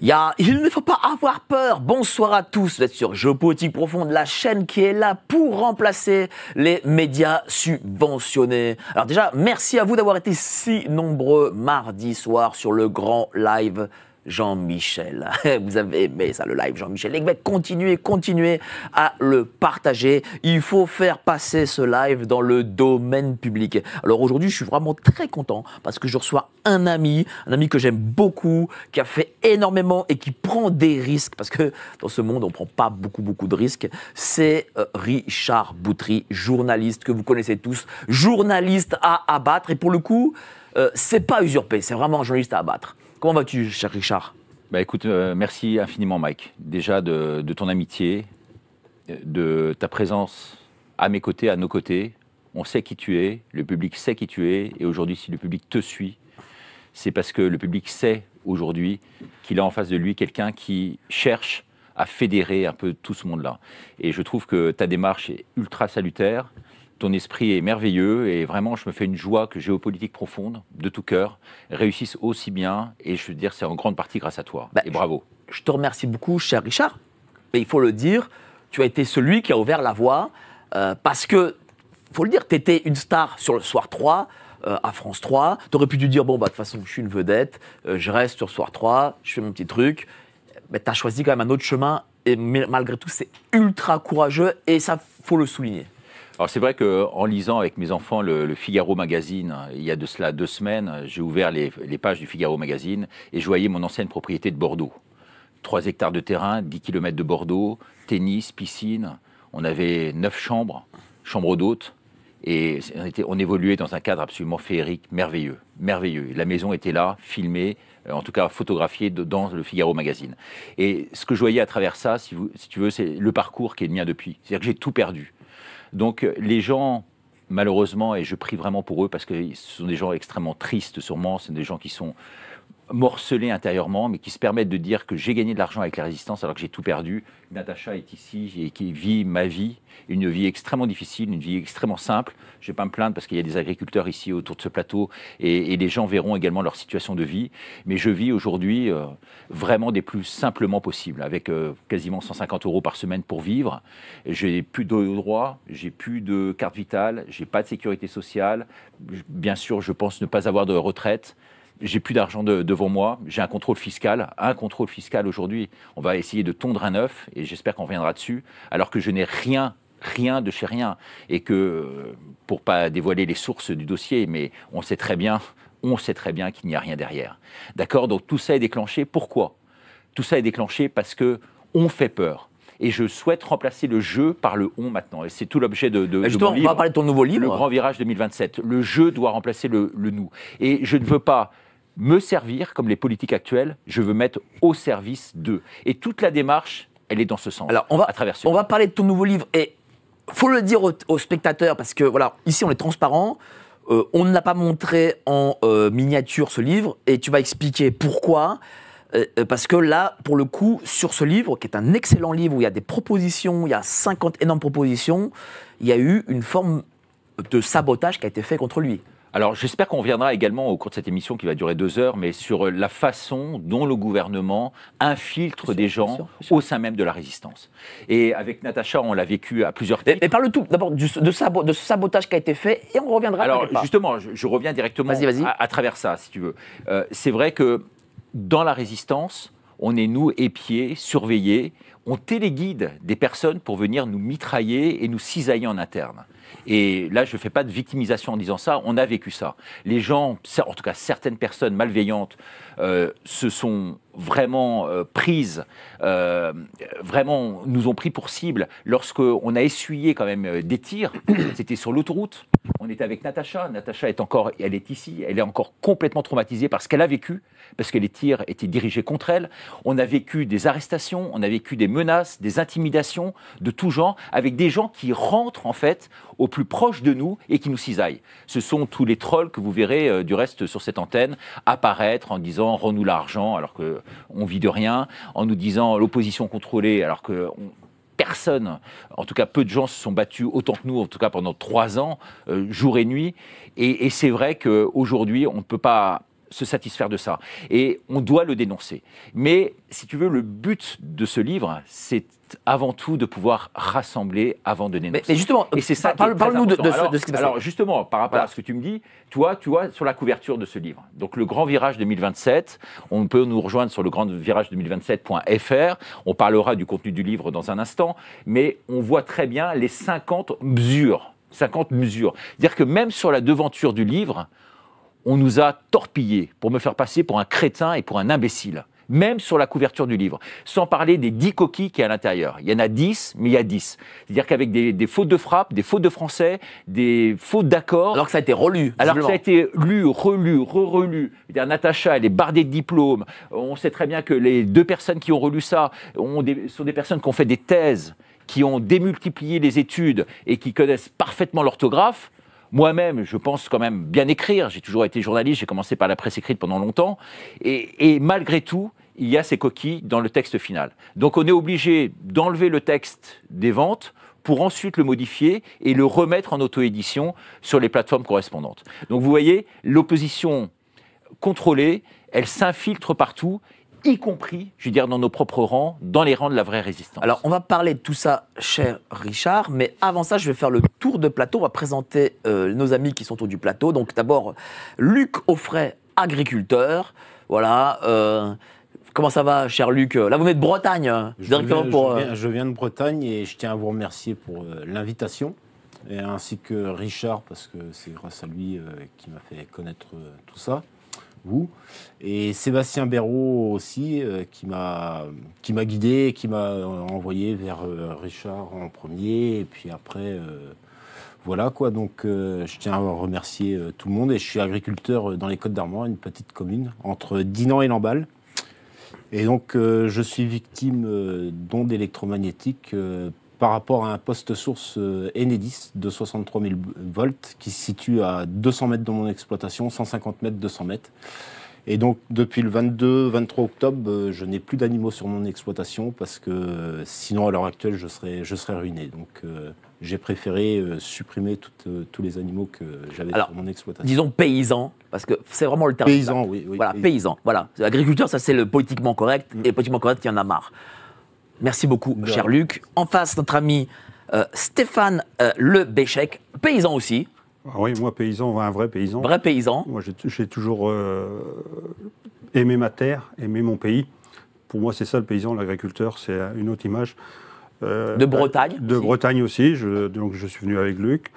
Il ne faut pas avoir peur. Bonsoir à tous. Vous êtes sur Géopolitique Profonde, la chaîne qui est là pour remplacer les médias subventionnés. Alors déjà, merci à vous d'avoir été si nombreux mardi soir sur le grand live Jean-Michel. Vous avez aimé ça, le live Jean-Michel. Les mecs, continuez à le partager. Il faut faire passer ce live dans le domaine public. Alors aujourd'hui, je suis vraiment très content parce que je reçois un ami que j'aime beaucoup, qui a fait énormément et qui prend des risques, parce que dans ce monde, on ne prend pas beaucoup de risques. C'est Richard Boutry, journaliste que vous connaissez tous, journaliste à abattre. Et pour le coup, c'est pas usurpé, c'est vraiment un journaliste à abattre. Comment vas-tu, cher Richard ? Écoute, merci infiniment, Mike. Déjà de ton amitié, de ta présence à mes côtés, à nos côtés. On sait qui tu es, le public sait qui tu es. Et aujourd'hui, si le public te suit, c'est parce que le public sait aujourd'hui qu'il a en face de lui quelqu'un qui cherche à fédérer un peu tout ce monde-là. Et je trouve que ta démarche est ultra salutaire. Ton esprit est merveilleux et vraiment, je me fais une joie que Géopolitique Profonde, de tout cœur, réussisse aussi bien. Et je veux dire, c'est en grande partie grâce à toi. Et bravo. Je te remercie beaucoup, cher Richard. Mais il faut le dire, tu as été celui qui a ouvert la voie parce que, il faut le dire, tu étais une star sur le Soir 3, à France 3. Tu aurais pu te dire, bon, de toute façon, je suis une vedette, je reste sur Soir 3, je fais mon petit truc. Mais tu as choisi quand même un autre chemin et malgré tout, c'est ultra courageux et ça, faut le souligner. Alors c'est vrai qu'en lisant avec mes enfants le Figaro Magazine, il y a de cela 2 semaines, j'ai ouvert les pages du Figaro Magazine et je voyais mon ancienne propriété de Bordeaux. 3 hectares de terrain, 10 km de Bordeaux, tennis, piscine. On avait 9 chambres d'hôtes et on évoluait dans un cadre absolument féerique, merveilleux. La maison était là, filmée, en tout cas photographiée dans le Figaro Magazine. Et ce que je voyais à travers ça, si tu veux, c'est le parcours qui est le mien depuis. C'est-à-dire que j'ai tout perdu. Donc les gens, malheureusement, et je prie vraiment pour eux, parce que ce sont des gens extrêmement tristes sûrement, ce sont des gens qui sont morcelés intérieurement, mais qui se permettent de dire que j'ai gagné de l'argent avec la résistance alors que j'ai tout perdu. Natacha est ici et qui vit ma vie, une vie extrêmement difficile, une vie extrêmement simple. Je ne vais pas me plaindre parce qu'il y a des agriculteurs ici autour de ce plateau et les gens verront également leur situation de vie. Mais je vis aujourd'hui vraiment des plus simplement possibles, avec quasiment 150 € par semaine pour vivre. J'ai plus de droits, j'ai plus de carte vitale, j'ai pas de sécurité sociale. Bien sûr, je pense ne pas avoir de retraite. J'ai plus d'argent devant moi, j'ai un contrôle fiscal aujourd'hui. On va essayer de tondre un œuf et j'espère qu'on reviendra dessus, alors que je n'ai rien de chez rien. Et que, pour pas dévoiler les sources du dossier, mais on sait très bien qu'il n'y a rien derrière. D'accord ? Donc tout ça est déclenché. Pourquoi ? Tout ça est déclenché parce qu'on fait peur. Et je souhaite remplacer le jeu par le on maintenant. Et c'est tout l'objet de mon livre. On va parler de ton nouveau livre. Le Grand Virage 2027. Le jeu doit remplacer le nous. Et je ne veux pas me servir comme les politiques actuelles, je veux mettre au service d'eux. Et toute la démarche, elle est dans ce sens. Alors, on va parler de ton nouveau livre. Et il faut le dire aux spectateurs, parce que voilà, ici on est transparent. On ne l'a pas montré en miniature ce livre. Et tu vas expliquer pourquoi. Parce que là, pour le coup, sur ce livre, qui est un excellent livre, où il y a des propositions, il y a 50 énormes propositions, il y a eu une forme de sabotage qui a été fait contre lui. Alors, j'espère qu'on reviendra également au cours de cette émission qui va durer 2 heures, mais sur la façon dont le gouvernement infiltre des gens au sein même de la résistance. Et avec Natacha, on l'a vécu à plusieurs titres. Mais parle tout d'abord de ce sabotage qui a été fait, et on reviendra. Alors, justement, je reviens directement à travers ça, si tu veux. C'est vrai que dans la résistance, on est, nous, épiés, surveillés, on téléguide des personnes pour venir nous mitrailler et nous cisailler en interne. Et là, je ne fais pas de victimisation en disant ça, on a vécu ça. Les gens, en tout cas certaines personnes malveillantes, se sont vraiment prises, vraiment nous ont pris pour cible lorsqu'on a essuyé quand même des tirs. C'était sur l'autoroute, on était avec Natacha. Natacha elle est ici, elle est encore complètement traumatisée par ce qu'elle a vécu, parce que les tirs étaient dirigés contre elle. On a vécu des arrestations, on a vécu des menaces, des intimidations de tout genre, avec des gens qui rentrent en fait au plus proche de nous et qui nous cisaillent. Ce sont tous les trolls que vous verrez du reste sur cette antenne apparaître en disant « rends-nous l'argent » alors qu'on vit de rien, en nous disant « l'opposition contrôlée » alors que personne, en tout cas peu de gens se sont battus autant que nous, en tout cas pendant 3 ans, jour et nuit. Et c'est vrai qu'aujourd'hui, on ne peut pas se satisfaire de ça. Et on doit le dénoncer. Mais, si tu veux, le but de ce livre, c'est avant tout de pouvoir rassembler avant de dénoncer. Mais justement, et c'est ça parle-nous de ce qui se passe. Alors justement, par rapport à ce que tu me dis, toi, tu vois, sur la couverture de ce livre, donc le Grand Virage 2027, on peut nous rejoindre sur le Grand Virage 2027.fr, on parlera du contenu du livre dans un instant, mais on voit très bien les 50 mesures. 50 mesures. C'est-à-dire que même sur la devanture du livre, on nous a torpillés pour me faire passer pour un crétin et pour un imbécile. Même sur la couverture du livre. Sans parler des 10 coquilles qu'il y a à l'intérieur. Il y en a 10, mais il y a 10. C'est-à-dire qu'avec des fautes de frappe, des fautes de français, des fautes d'accord... Alors que ça a été relu. Alors que ça a été lu, relu, re-relu. C'est-à-dire Natacha, elle est bardée de diplômes. On sait très bien que les 2 personnes qui ont relu ça sont des personnes qui ont fait des thèses, qui ont démultiplié les études et qui connaissent parfaitement l'orthographe. Moi-même, je pense quand même bien écrire. J'ai toujours été journaliste, j'ai commencé par la presse écrite pendant longtemps. Et malgré tout, il y a ces coquilles dans le texte final. Donc on est obligé d'enlever le texte des ventes pour ensuite le modifier et le remettre en auto-édition sur les plateformes correspondantes. Donc vous voyez, l'opposition contrôlée, elle s'infiltre partout, y compris, je veux dire, dans nos propres rangs, dans les rangs de la vraie résistance. Alors, on va parler de tout ça, cher Richard, mais avant ça, je vais faire le tour de plateau. On va présenter nos amis qui sont autour du plateau. Donc, d'abord, Luc Offray, agriculteur. Voilà. Comment ça va, cher Luc? Là, vous venez de Bretagne, directement je viens de Bretagne et je tiens à vous remercier pour l'invitation, et ainsi que Richard, parce que c'est grâce à lui qui m'a fait connaître tout ça. Vous et Sébastien Béraud aussi qui m'a guidé, qui m'a envoyé vers Richard en premier, et puis après voilà quoi. Donc je tiens à remercier tout le monde, et je suis agriculteur dans les Côtes-d'Armor, une petite commune entre Dinan et Lamballe, et donc je suis victime d'ondes électromagnétiques par rapport à un poste source Enedis de 63 000 volts qui se situe à 200 mètres de mon exploitation, 150 mètres, 200 mètres. Et donc, depuis le 22-23 octobre, je n'ai plus d'animaux sur mon exploitation parce que sinon, à l'heure actuelle, je serais ruiné. Donc, j'ai préféré supprimer tous les animaux que j'avais sur mon exploitation. Disons paysans, parce que c'est vraiment le terme. Paysan, oui. Voilà, paysan. Voilà. Agriculteur, ça c'est le politiquement correct, et politiquement correct, il y en a marre. Merci beaucoup, cher Luc. En face, notre ami Stéphane Le Béchec, paysan aussi. Ah oui, moi, paysan, un vrai paysan. Vrai paysan. Moi, j'ai toujours aimé ma terre, aimé mon pays. Pour moi, c'est ça le paysan, l'agriculteur, c'est une autre image. De Bretagne. De aussi. Bretagne aussi, donc je suis venu avec Luc.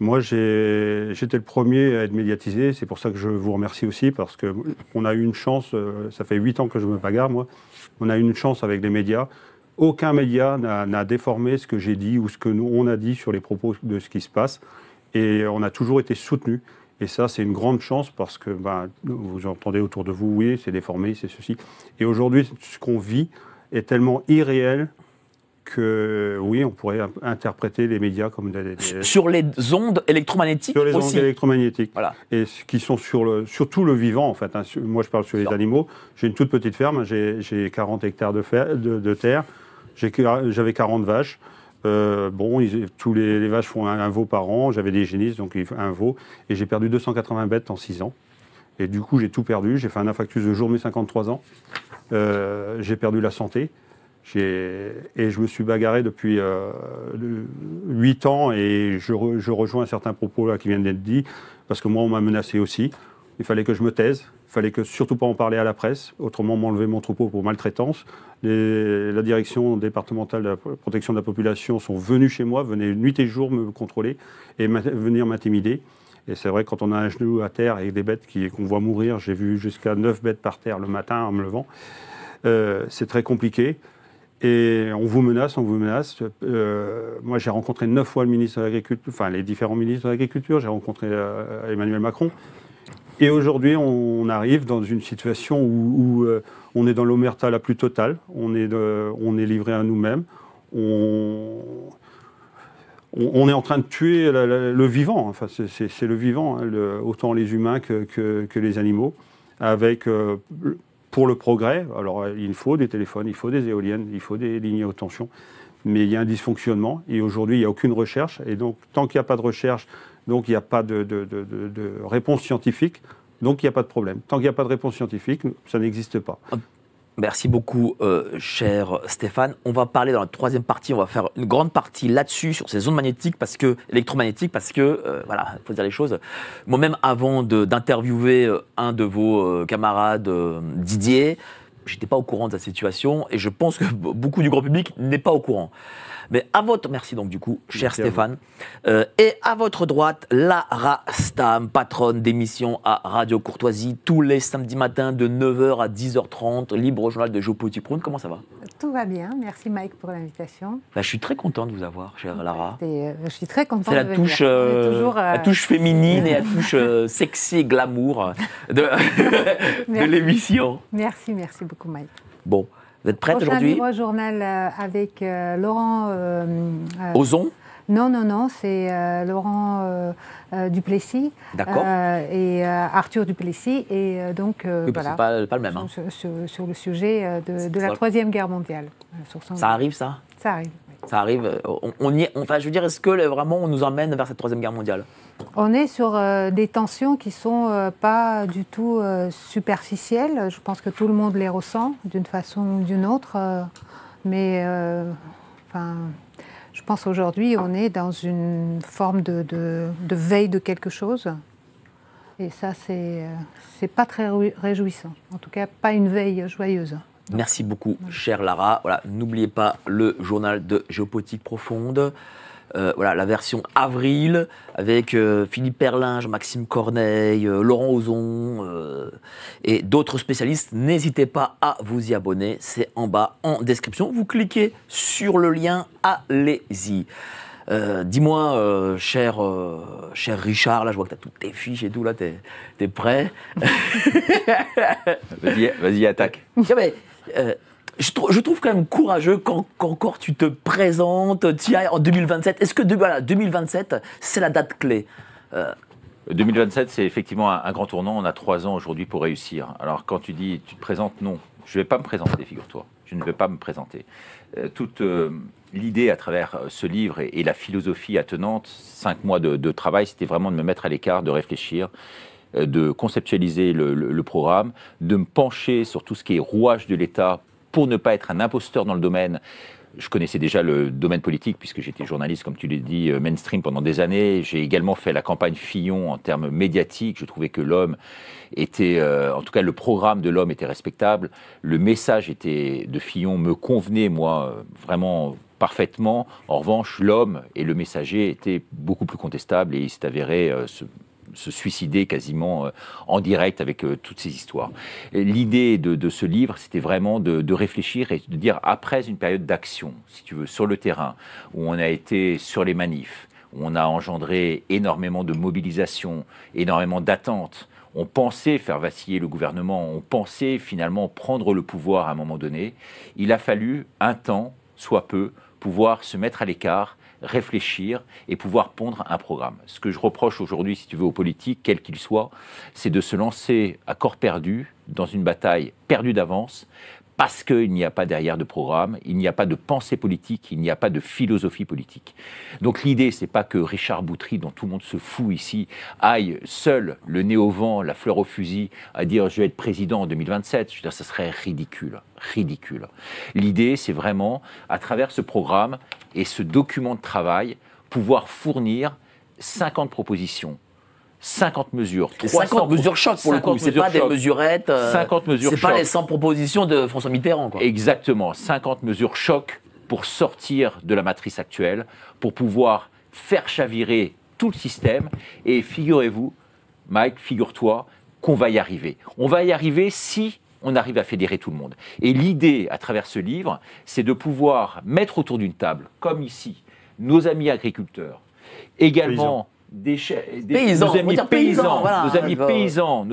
Moi, j'étais le premier à être médiatisé, c'est pour ça que je vous remercie aussi, parce qu'on a eu une chance, ça fait 8 ans que je me bagarre, moi, on a eu une chance avec les médias. Aucun média n'a déformé ce que j'ai dit ou ce que nous, on a dit sur les propos de ce qui se passe. Et on a toujours été soutenus. Et ça, c'est une grande chance parce que vous entendez autour de vous, oui, c'est déformé, c'est ceci. Et aujourd'hui, ce qu'on vit est tellement irréel que, oui, on pourrait interpréter les médias comme sur les ondes électromagnétiques sur les aussi. Ondes électromagnétiques. Voilà. Et qui sont sur tout le vivant, en fait. Moi, je parle sur les animaux. J'ai une toute petite ferme, j'ai 40 hectares de terre. J'avais 40 vaches. Tous les vaches font un veau par an. J'avais des génisses, donc un veau. Et j'ai perdu 280 bêtes en 6 ans. Et du coup, j'ai tout perdu. J'ai fait un infarctus de jour mes 53 ans. J'ai perdu la santé. Et je me suis bagarré depuis 8 ans. Et je rejoins certains propos là, qui viennent d'être dits. Parce que moi, on m'a menacé aussi. Il fallait que je me taise. Il fallait que surtout pas en parler à la presse. Autrement, m'enlever mon troupeau pour maltraitance. La direction départementale de la protection de la population sont venus chez moi, venaient nuit et jour me contrôler et venir m'intimider. Et c'est vrai, quand on a un genou à terre avec des bêtes qu'on voit mourir, j'ai vu jusqu'à 9 bêtes par terre le matin en me levant, c'est très compliqué. Et on vous menace. Moi, j'ai rencontré 9 fois le ministre de l'Agriculture, enfin les différents ministres de l'Agriculture, j'ai rencontré Emmanuel Macron. Et aujourd'hui, on arrive dans une situation où on est dans l'omerta la plus totale, on est livré à nous-mêmes, on est en train de tuer le vivant, enfin, c'est le vivant, hein, autant les humains que les animaux, avec, pour le progrès, alors il faut des téléphones, il faut des éoliennes, il faut des lignes à haute tension, mais il y a un dysfonctionnement, et aujourd'hui, il n'y a aucune recherche, et donc tant qu'il n'y a pas de recherche, donc il n'y a pas de réponse scientifique, Donc il n'y a pas de problème. Tant qu'il n'y a pas de réponse scientifique, ça n'existe pas. Merci beaucoup, cher Stéphane. On va parler dans la troisième partie, on va faire une grande partie là-dessus, sur ces ondes magnétiques, électromagnétiques, parce que, voilà, il faut dire les choses. Moi-même, avant d'interviewer un de vos camarades, Didier, j'étais pas au courant de sa situation, et je pense que beaucoup du grand public n'est pas au courant. Mais merci donc du coup, cher Stéphane. Et à votre droite, Lara Stam, patronne d'émission à Radio Courtoisie, tous les samedis matins de 9h à 10h30, libre journal de géopolitique Prône. Comment ça va? Tout va bien, merci Mike pour l'invitation. Je suis très content de vous avoir, chère Lara. Je suis très content de venir. C'est la touche féminine et la touche sexy et glamour de l'émission. Merci beaucoup Mike. Bon. Vous êtes prête aujourd'hui? Prochain journal avec Laurent... Ozon? Non, c'est Laurent Duplessis. D'accord. Et Arthur Duplessis. Et donc, oui, voilà. C'est pas le même. Hein. Sur le sujet de la Troisième Guerre mondiale. Ça arrive, ça? Ça arrive. Oui. Ça arrive. Je veux dire, est-ce que vraiment on nous emmène vers cette Troisième Guerre mondiale? On est sur des tensions qui ne sont pas du tout superficielles. Je pense que tout le monde les ressent d'une façon ou d'une autre. Mais je pense qu'aujourd'hui, on est dans une forme de veille de quelque chose. Et ça, c'est pas très réjouissant. En tout cas, pas une veille joyeuse. Merci beaucoup, chère Lara. Voilà, n'oubliez pas le journal de géopolitique profonde. Voilà, la version avril avec Philippe Perlinge, Maxime Corneille, Laurent Ozon et d'autres spécialistes. N'hésitez pas à vous y abonner, c'est en bas en description. Vous cliquez sur le lien, allez-y. Dis-moi, cher Richard, là je vois que tu as toutes tes fiches et tout, là t'es prêt? Vas-y, attaque. Je trouve quand même courageux qu'encore tu te présentes, en 2027. Est-ce que 2027, c'est la date clé? 2027, c'est effectivement un grand tournant. On a 3 ans aujourd'hui pour réussir. Alors quand tu dis tu te présentes, non. Je ne vais pas me présenter, figure-toi. Je ne vais pas me présenter. Toute l'idée à travers ce livre et la philosophie attenante, 5 mois de travail, c'était vraiment de me mettre à l'écart, de réfléchir, de conceptualiser le programme, de me pencher sur tout ce qui est rouage de l'État pour ne pas être un imposteur dans le domaine. Je connaissais déjà le domaine politique puisque j'étais journaliste, comme tu l'as dit, mainstream pendant des années. J'ai également fait la campagne Fillon en termes médiatiques. Je trouvais que l'homme était, en tout cas le programme de l'homme était respectable. Le message de Fillon me convenait, moi, vraiment parfaitement. En revanche, l'homme et le messager étaient beaucoup plus contestables et il s'est avéré se suicider quasiment en direct avec toutes ces histoires. L'idée de ce livre, c'était vraiment de réfléchir et de dire, après une période d'action, si tu veux, sur le terrain, où on a été sur les manifs, où on a engendré énormément de mobilisation, énormément d'attentes, on pensait faire vaciller le gouvernement, on pensait finalement prendre le pouvoir à un moment donné, il a fallu un temps, soit peu, pouvoir se mettre à l'écart, réfléchir et pouvoir pondre un programme. Ce que je reproche aujourd'hui, si tu veux, aux politiques, quels qu'ils soient, c'est de se lancer à corps perdu dans une bataille perdue d'avance parce qu'il n'y a pas derrière de programme, il n'y a pas de pensée politique, il n'y a pas de philosophie politique. Donc l'idée, c'est pas que Richard Boutry, dont tout le monde se fout ici, aille seul, le nez au vent, la fleur au fusil, à dire « je vais être président en 2027 ». Je veux dire, ça serait ridicule, ridicule. L'idée, c'est vraiment, à travers ce programme et ce document de travail, pouvoir fournir 50 propositions. 50 mesures. 50 mesures choc pour le coup, c'est pas des mesurettes. 50 mesures choc. C'est pas les 100 propositions de François Mitterrand, quoi. Exactement, 50 mesures choc pour sortir de la matrice actuelle, pour pouvoir faire chavirer tout le système. Et figurez-vous, Mike, figure-toi qu'on va y arriver. On va y arriver si on arrive à fédérer tout le monde. Et l'idée, à travers ce livre, c'est de pouvoir mettre autour d'une table, comme ici, nos amis agriculteurs, également nos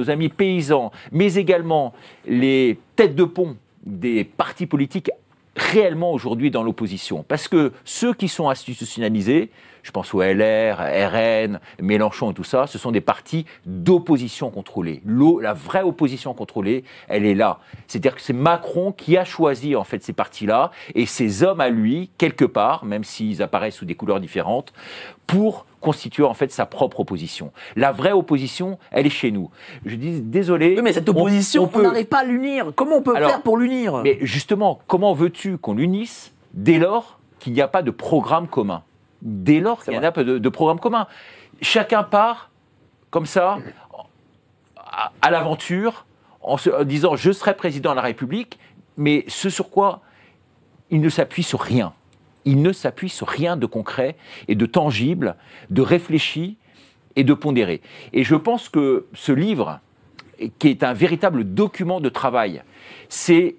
amis paysans, mais également les têtes de pont des partis politiques réellement aujourd'hui dans l'opposition. Parce que ceux qui sont institutionnalisés, je pense au LR, RN, Mélenchon et tout ça, ce sont des partis d'opposition contrôlée. La vraie opposition contrôlée, elle est là. C'est-à-dire que c'est Macron qui a choisi en fait ces partis-là et ces hommes à lui, quelque part, même s'ils apparaissent sous des couleurs différentes, pour constituer en fait sa propre opposition. La vraie opposition, elle est chez nous. Je dis désolé. Oui, mais cette opposition, on n'arrive pas à l'unir. Comment on peut faire pour l'unir? Mais justement, comment veux-tu qu'on l'unisse dès lors qu'il n'y a pas de programme commun? Dès lors qu'il n'y a pas de programme commun. Chacun part comme ça, à l'aventure, en disant je serai président de la République, mais ce sur quoi il ne s'appuie sur rien. Il ne s'appuie sur rien de concret et de tangible, de réfléchi et de pondéré. Et je pense que ce livre, qui est un véritable document de travail, ce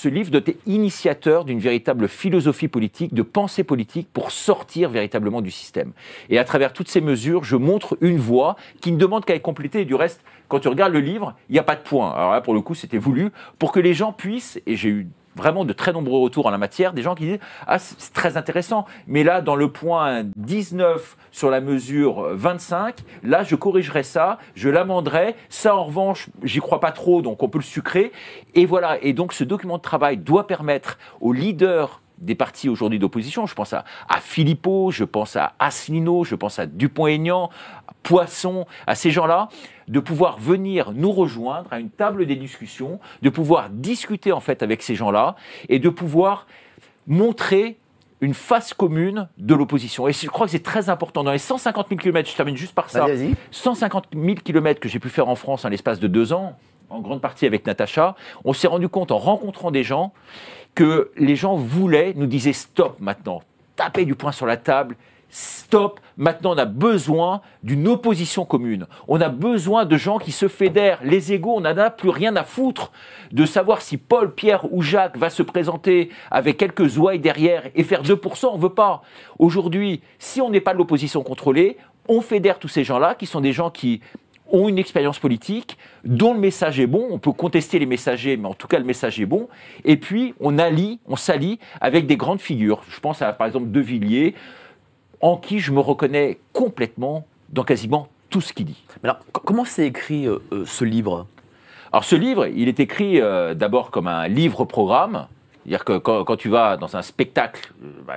livre doit être initiateur d'une véritable philosophie politique, de pensée politique pour sortir véritablement du système. Et à travers toutes ces mesures, je montre une voie qui ne demande qu'à être complétée. Et du reste, quand tu regardes le livre, il n'y a pas de point. Alors là, pour le coup, c'était voulu pour que les gens puissent, et j'ai eu vraiment de très nombreux retours en la matière, des gens qui disent « Ah, c'est très intéressant, mais là, dans le point 19 sur la mesure 25, là, je corrigerai ça, je l'amenderai, ça, en revanche, j'y crois pas trop, donc on peut le sucrer. » Et voilà, et donc ce document de travail doit permettre aux leaders des partis aujourd'hui d'opposition, je pense à Philippot, je pense à Asselineau, je pense à Dupont-Aignan, à Poisson, à ces gens-là, de pouvoir venir nous rejoindre à une table des discussions, de pouvoir discuter en fait avec ces gens-là et de pouvoir montrer une face commune de l'opposition. Et je crois que c'est très important. Dans les 150 000 km, je termine juste par ça, 150 000 km que j'ai pu faire en France en l'espace de 2 ans, en grande partie avec Natacha, on s'est rendu compte en rencontrant des gens que les gens voulaient, nous disaient stop maintenant, tapez du poing sur la table, stop, maintenant on a besoin d'une opposition commune. On a besoin de gens qui se fédèrent. Les égos, on n'en a plus rien à foutre de savoir si Paul, Pierre ou Jacques va se présenter avec quelques ouailles derrière et faire 2%, on ne veut pas. Aujourd'hui, si on n'est pas de l'opposition contrôlée, on fédère tous ces gens-là qui sont des gens qui ont une expérience politique, dont le message est bon. On peut contester les messagers, mais en tout cas, le message est bon. Et puis, on s'allie avec des grandes figures. Je pense à, par exemple, De Villiers, en qui je me reconnais complètement dans quasiment tout ce qu'il dit. Mais alors, comment s'est écrit ce livre? Alors, ce livre, il est écrit d'abord comme un livre-programme. C'est-à-dire que quand tu vas dans un spectacle,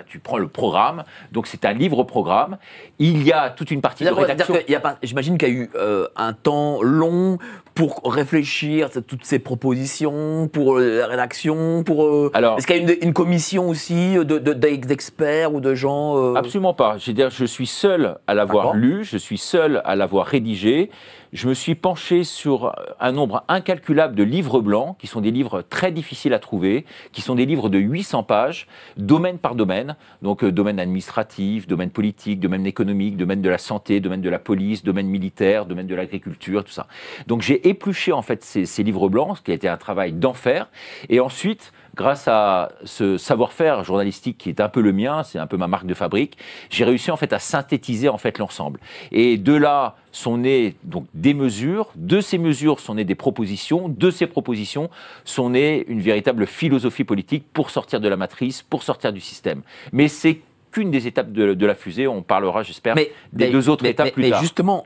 tu prends le programme, donc c'est un livre-programme. Il y a toute une partie de rédaction. J'imagine qu'il y a eu un temps long pour réfléchir à toutes ces propositions, pour la rédaction, est-ce qu'il y a une commission aussi d'experts ou de gens Absolument pas. Je suis seul à l'avoir lu, je suis seul à l'avoir rédigé. Je me suis penché sur un nombre incalculable de livres blancs, qui sont des livres très difficiles à trouver, qui sont des livres de 800 pages, domaine par domaine, donc domaine administratif, domaine politique, domaine économique, domaine de la santé, domaine de la police, domaine militaire, domaine de l'agriculture, tout ça. Donc j'ai épluché en fait ces livres blancs, ce qui a été un travail d'enfer, et ensuite, grâce à ce savoir-faire journalistique qui est un peu le mien, c'est un peu ma marque de fabrique, j'ai réussi en fait à synthétiser en fait l'ensemble. Et de là sont nées donc des mesures, de ces mesures sont nées des propositions, de ces propositions sont nées une véritable philosophie politique pour sortir de la matrice, pour sortir du système. Mais c'est qu'une des étapes de la fusée, on parlera j'espère des deux autres étapes plus tard. Mais justement,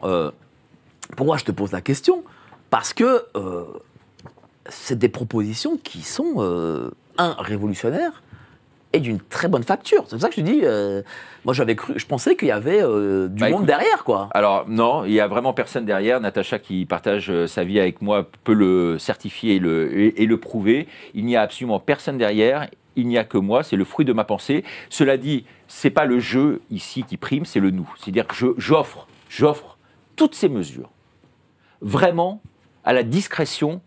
pourquoi je te pose la question? Parce que c'est des propositions qui sont, révolutionnaires et d'une très bonne facture. C'est pour ça que je te dis, moi je pensais qu'il y avait du monde derrière, quoi. Alors non, il n'y a vraiment personne derrière. Natacha, qui partage sa vie avec moi, peut le certifier et le prouver. Il n'y a absolument personne derrière. Il n'y a que moi, c'est le fruit de ma pensée. Cela dit, c'est pas le jeu ici qui prime, c'est le nous. C'est-à-dire que j'offre toutes ces mesures vraiment à la discrétion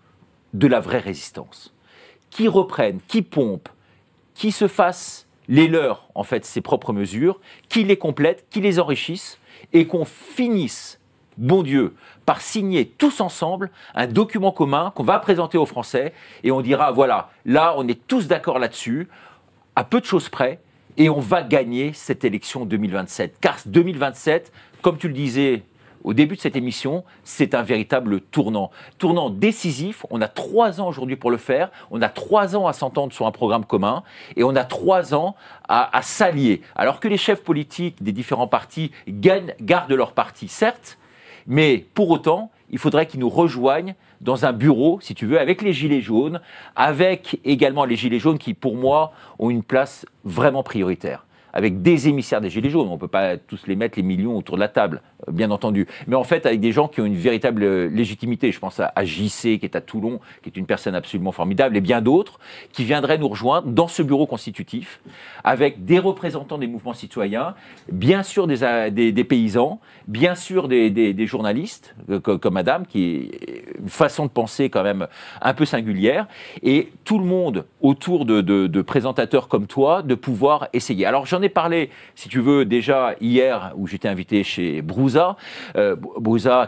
de la vraie résistance, qui reprennent, qui pompent, qui se fassent les leurs, en fait, ses propres mesures, qui les complètent, qui les enrichissent, et qu'on finisse, bon Dieu, par signer tous ensemble un document commun qu'on va présenter aux Français, et on dira, voilà, là, on est tous d'accord là-dessus, à peu de choses près, et on va gagner cette élection 2027. Car 2027, comme tu le disais au début de cette émission, c'est un véritable tournant décisif. On a 3 ans aujourd'hui pour le faire, on a 3 ans à s'entendre sur un programme commun, et on a 3 ans à s'allier. Alors que les chefs politiques des différents partis gardent leur parti, certes, mais pour autant, il faudrait qu'ils nous rejoignent dans un bureau, si tu veux, avec les Gilets jaunes, avec également les Gilets jaunes qui, pour moi, ont une place vraiment prioritaire. avec des émissaires des Gilets jaunes. On ne peut pas tous les mettre, les millions, autour de la table, bien entendu. Mais en fait, avec des gens qui ont une véritable légitimité. Je pense à JC, qui est à Toulon, qui est une personne absolument formidable, et bien d'autres, qui viendraient nous rejoindre dans ce bureau constitutif, avec des représentants des mouvements citoyens, bien sûr des paysans, bien sûr des journalistes, comme madame, qui est une façon de penser quand même un peu singulière, et tout le monde autour de présentateurs comme toi, de pouvoir essayer. Alors j'en ai parlé, si tu veux, déjà hier, où j'étais invité chez Brusa.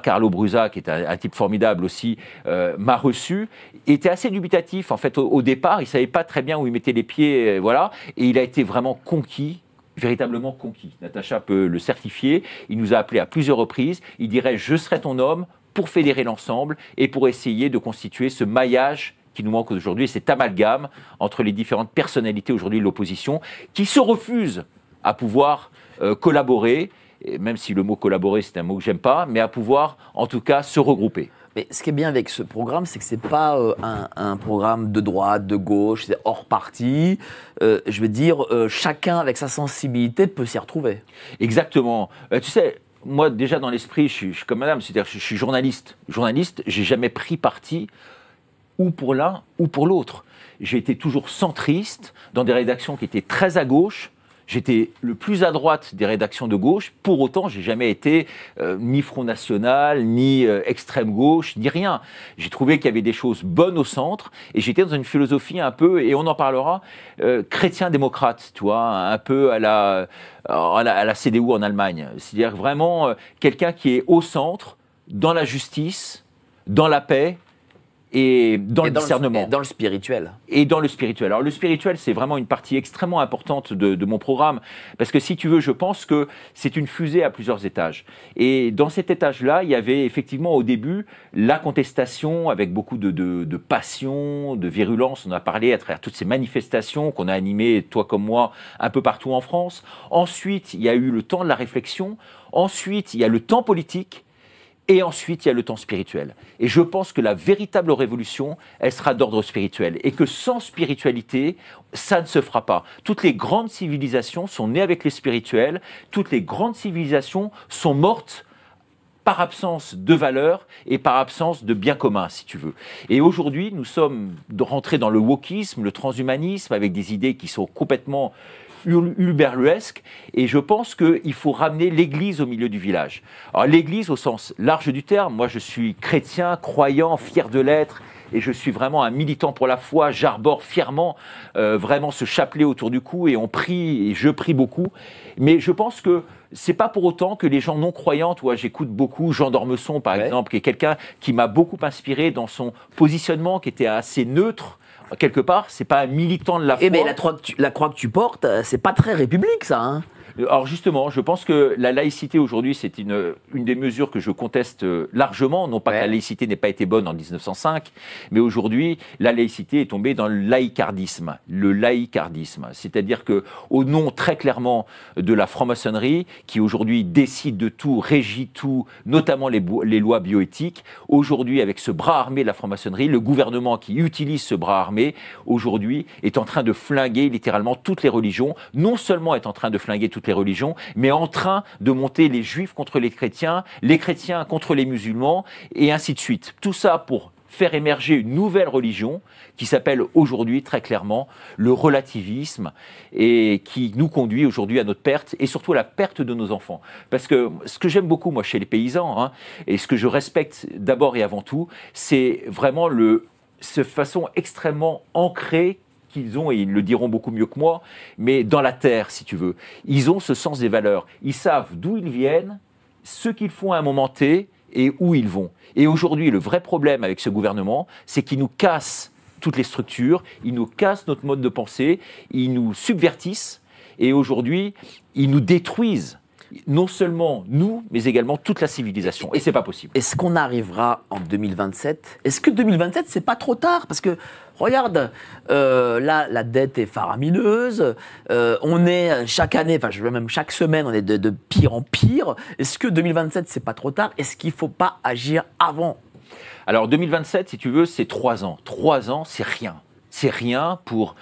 Carlo Brusa, qui est un type formidable aussi, m'a reçu, était assez dubitatif. En fait, au départ, il ne savait pas très bien où il mettait les pieds, voilà, et il a été vraiment conquis, véritablement conquis. Natacha peut le certifier. Il nous a appelés à plusieurs reprises. Il dirait « je serai ton homme » pour fédérer l'ensemble et pour essayer de constituer ce maillage qui nous manque aujourd'hui, cet amalgame entre les différentes personnalités aujourd'hui de l'opposition qui se refusent à pouvoir collaborer, et même si le mot collaborer c'est un mot que j'aime pas, mais à pouvoir en tout cas se regrouper. Mais ce qui est bien avec ce programme, c'est que c'est pas un programme de droite, de gauche, c'est hors parti. Je veux dire, chacun avec sa sensibilité peut s'y retrouver. Exactement. Tu sais, moi déjà dans l'esprit, je suis comme madame, c'est-à-dire que je suis journaliste. Journaliste, j'ai jamais pris parti ou pour l'un ou pour l'autre. J'ai été toujours centriste dans des rédactions qui étaient très à gauche. J'étais le plus à droite des rédactions de gauche. Pour autant, j'ai jamais été ni Front National, ni extrême gauche, ni rien. J'ai trouvé qu'il y avait des choses bonnes au centre, et j'étais dans une philosophie un peu, et on en parlera, chrétien-démocrate, tu vois, un peu à la CDU en Allemagne. C'est-à-dire vraiment quelqu'un qui est au centre, dans la justice, dans la paix, et dans le discernement. Et dans le spirituel. Et dans le spirituel. Alors le spirituel, c'est vraiment une partie extrêmement importante de mon programme, parce que si tu veux, je pense que c'est une fusée à plusieurs étages. Et dans cet étage-là, il y avait effectivement au début la contestation avec beaucoup de passion, de virulence. On a parlé à travers toutes ces manifestations qu'on a animées, toi comme moi, un peu partout en France. Ensuite, il y a eu le temps de la réflexion. Ensuite, il y a le temps politique. Et ensuite, il y a le temps spirituel. Et je pense que la véritable révolution, elle sera d'ordre spirituel. Et que sans spiritualité, ça ne se fera pas. Toutes les grandes civilisations sont nées avec les spirituels. Toutes les grandes civilisations sont mortes par absence de valeurs et par absence de bien commun, si tu veux. Et aujourd'hui, nous sommes rentrés dans le wokisme, le transhumanisme, avec des idées qui sont complètement hurluesque, et je pense qu'il faut ramener l'Église au milieu du village. Alors l'Église au sens large du terme, moi je suis chrétien, croyant, fier de l'être, et je suis vraiment un militant pour la foi, j'arbore fièrement vraiment ce chapelet autour du cou, et on prie, et je prie beaucoup, mais je pense que c'est pas pour autant que les gens non croyants, toi, j'écoute beaucoup Jean d'Ormesson par exemple, qui est quelqu'un qui m'a beaucoup inspiré dans son positionnement, qui était assez neutre, quelque part, c'est pas un militant de la foi. Mais la croix que tu portes, c'est pas très république, ça. Hein. Alors justement, je pense que la laïcité aujourd'hui, c'est une des mesures que je conteste largement. Non pas que la laïcité n'ait pas été bonne en 1905, mais aujourd'hui, la laïcité est tombée dans le laïcardisme. Le laïcardisme, c'est-à-dire que au nom très clairement de la franc-maçonnerie, qui aujourd'hui décide de tout, régit tout, notamment les lois bioéthiques, aujourd'hui, avec ce bras armé de la franc-maçonnerie, le gouvernement qui utilise ce bras armé, aujourd'hui, est en train de flinguer littéralement toutes les religions. Non seulement est en train de flinguer toutes les religions, mais en train de monter les juifs contre les chrétiens contre les musulmans, et ainsi de suite. Tout ça pour faire émerger une nouvelle religion qui s'appelle aujourd'hui très clairement le relativisme, et qui nous conduit aujourd'hui à notre perte, et surtout à la perte de nos enfants. Parce que ce que j'aime beaucoup moi chez les paysans, et ce que je respecte d'abord et avant tout, c'est vraiment cette façon extrêmement ancrée qu'ils ont, et ils le diront beaucoup mieux que moi, mais dans la terre, si tu veux. Ils ont ce sens des valeurs. Ils savent d'où ils viennent, ce qu'ils font à un moment T, et où ils vont. Et aujourd'hui, le vrai problème avec ce gouvernement, c'est qu'il nous casse toutes les structures, ils nous cassent notre mode de pensée, ils nous subvertissent, et aujourd'hui, ils nous détruisent. Non seulement nous, mais également toute la civilisation. Et c'est pas possible. Est-ce qu'on arrivera en 2027 ? Est-ce que 2027, c'est pas trop tard ? Parce que, regarde, là, la dette est faramineuse. On est chaque année, enfin, même chaque semaine, on est de pire en pire. Est-ce que 2027, c'est pas trop tard ? Est-ce qu'il faut pas agir avant ? Alors, 2027, si tu veux, c'est 3 ans. 3 ans, c'est rien. c'est rien pour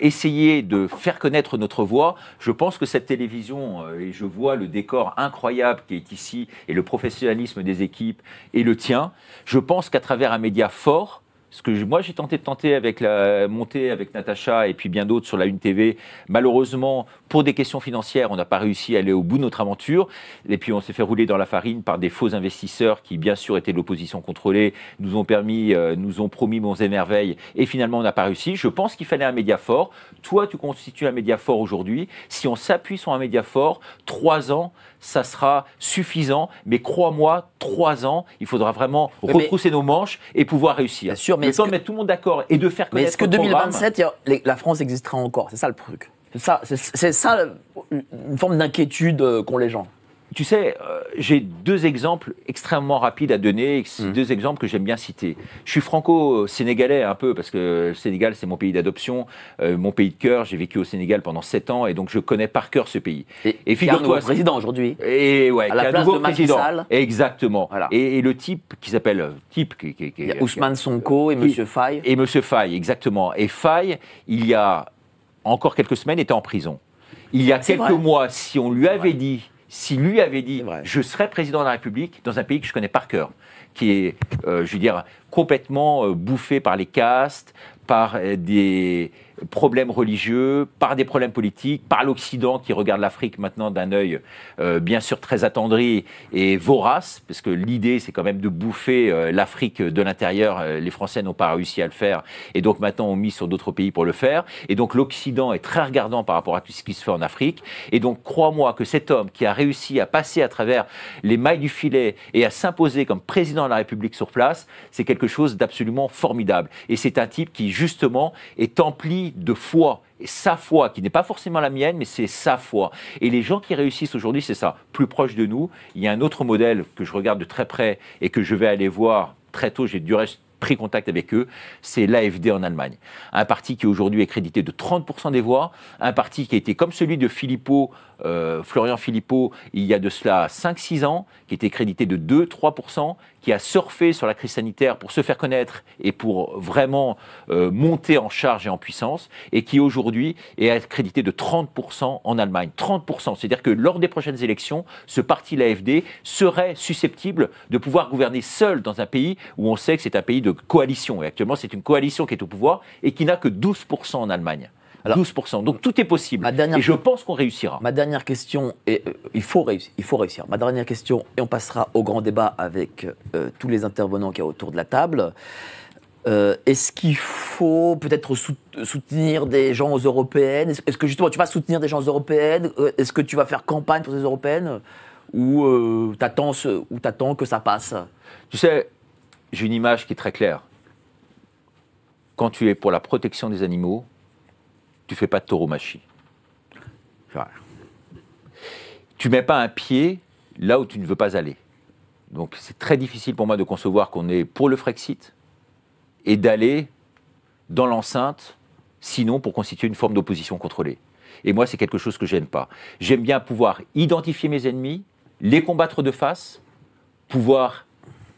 essayer de faire connaître notre voix. Je pense que cette télévision, et je vois le décor incroyable qui est ici, et le professionnalisme des équipes, et le tien, je pense qu'à travers un média fort, ce que moi j'ai tenté avec la montée avec Natacha et puis bien d'autres sur la Une TV, malheureusement pour des questions financières on n'a pas réussi à aller au bout de notre aventure et puis on s'est fait rouler dans la farine par des faux investisseurs qui bien sûr étaient de l'opposition contrôlée, nous ont promis monts et merveilles et finalement on n'a pas réussi. Je pense qu'il fallait un média fort. Toi tu constitues un média fort aujourd'hui. Si on s'appuie sur un média fort, 3 ans ça sera suffisant, mais crois-moi, 3 ans, il faudra vraiment retrousser nos manches et pouvoir réussir. Bien sûr, mais le temps de mettre tout le monde d'accord et de faire connaître. Mais est-ce que 2027, la France existera encore? C'est ça le truc. C'est ça une forme d'inquiétude qu'ont les gens. Tu sais, j'ai 2 exemples extrêmement rapides à donner, 2 exemples que j'aime bien citer. Je suis franco-sénégalais un peu, parce que le Sénégal, c'est mon pays d'adoption, mon pays de cœur. J'ai vécu au Sénégal pendant 7 ans, et donc je connais par cœur ce pays. Et figure-toi, président aujourd'hui. Et ouais, à la place de Macky Sall. Exactement. Voilà. Et le type qui s'appelle... Il y a Ousmane Sonko et M. Faye. Et M. Faye, exactement. Et Faye, il y a encore quelques semaines, était en prison. Il y a quelques mois, si lui avait dit, je serais président de la République dans un pays que je connais par cœur, qui est, je veux dire, complètement bouffé par les castes, par des problèmes religieux, par des problèmes politiques, par l'Occident qui regarde l'Afrique maintenant d'un œil bien sûr très attendri et vorace, parce que l'idée c'est quand même de bouffer l'Afrique de l'intérieur. Les Français n'ont pas réussi à le faire et donc maintenant on mise sur d'autres pays pour le faire. Et donc l'Occident est très regardant par rapport à tout ce qui se fait en Afrique. Et donc crois-moi que cet homme qui a réussi à passer à travers les mailles du filet et à s'imposer comme président de la République sur place, c'est quelque chose d'absolument formidable. Et c'est un type qui justement est empli de foi, et sa foi, qui n'est pas forcément la mienne, mais c'est sa foi. Et les gens qui réussissent aujourd'hui, c'est ça, plus proche de nous. Il y a un autre modèle que je regarde de très près et que je vais aller voir très tôt, j'ai du reste pris contact avec eux, c'est l'AfD en Allemagne. Un parti qui aujourd'hui est crédité de 30% des voix, un parti qui a été comme celui de Florian Philippot, il y a de cela 5-6 ans, qui était crédité de 2-3%, qui a surfé sur la crise sanitaire pour se faire connaître et pour vraiment monter en charge et en puissance, et qui aujourd'hui est crédité de 30% en Allemagne. 30%, c'est-à-dire que lors des prochaines élections, ce parti, l'AfD, serait susceptible de pouvoir gouverner seul dans un pays où on sait que c'est un pays de coalition. Et actuellement, c'est une coalition qui est au pouvoir et qui n'a que 12% en Allemagne. Alors, 12%. Donc tout est possible. Et je pense qu'on réussira. Ma dernière question, et il faut réussir. Ma dernière question, et on passera au grand débat avec tous les intervenants qui sont autour de la table. Est-ce qu'il faut peut-être soutenir des gens aux européennes? Est-ce que justement tu vas soutenir des gens aux européennes? Est-ce que tu vas faire campagne pour ces européennes? Ou t'attends que ça passe? Tu sais, j'ai une image qui est très claire. Quand tu es pour la protection des animaux, tu ne fais pas de tauromachie. Tu ne mets pas un pied là où tu ne veux pas aller. Donc c'est très difficile pour moi de concevoir qu'on est pour le Frexit et d'aller dans l'enceinte, sinon pour constituer une forme d'opposition contrôlée. Et moi, c'est quelque chose que je n'aime pas. J'aime bien pouvoir identifier mes ennemis, les combattre de face, pouvoir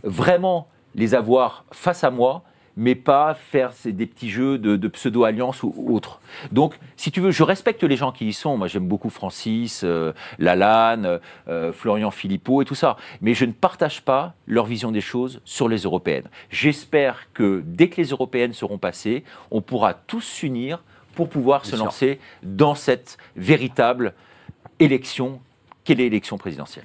vraiment les avoir face à moi, mais pas faire des petits jeux de pseudo-alliance ou autres. Donc, si tu veux, je respecte les gens qui y sont. Moi, j'aime beaucoup Francis, Lalanne, Florian Philippot et tout ça. Mais je ne partage pas leur vision des choses sur les européennes. J'espère que dès que les européennes seront passées, on pourra tous s'unir pour pouvoir se lancer dans cette véritable élection qu'est l'élection présidentielle.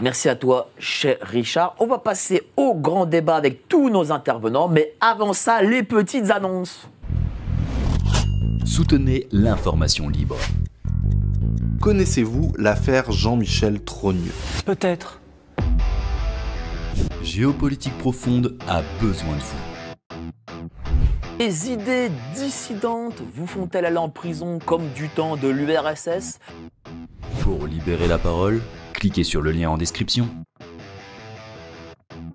Merci à toi, cher Richard. On va passer au grand débat avec tous nos intervenants, mais avant ça, les petites annonces. Soutenez l'information libre. Connaissez-vous l'affaire Jean-Michel Trogneux? Peut-être. Géopolitique profonde a besoin de vous. Les idées dissidentes vous font-elles aller en prison comme du temps de l'URSS? Pour libérer la parole, cliquez sur le lien en description.